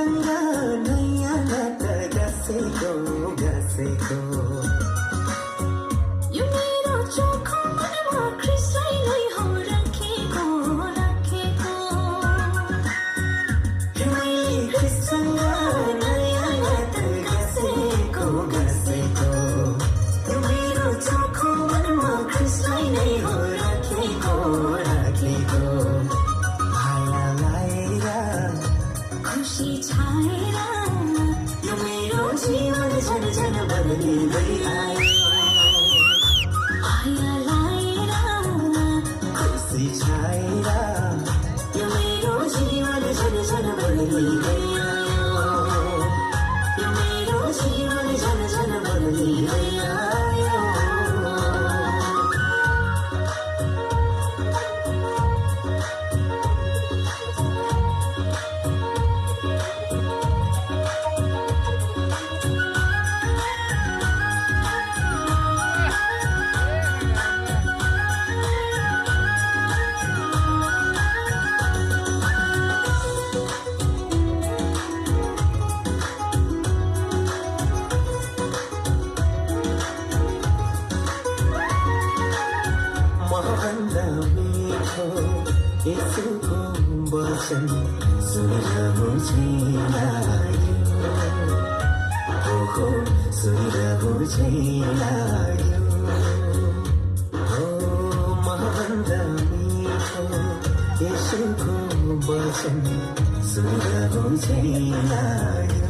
सँग नयाँ नाता गाँसेको गाँसेको यो मेरो चोखो मनमा ख्रिसैलाई हो राखेको राखेको मैले ख्रिससँग नयाँ नाता गाँसेको गाँसेको यो मेरो चोखो मनमा ख्रिसैलाई हो राखेको राखेको माया लाएर खुसी छाएर यो मेरो जीवन झन् झन् बदलिँदै आयो माया लाएर खुसी छाएर यो मेरो जीवन झन् झन् बदलिँदै आयो यो मेरो जीवन झन् झन् बदलिँदै आयो महभन्दा मिठो यसुको वचन सुनिरहु झैलायो ओहो सुनिरहु झैलायो हो महभन्दा मिठो यसुको वचन सुनिरहु झैलायो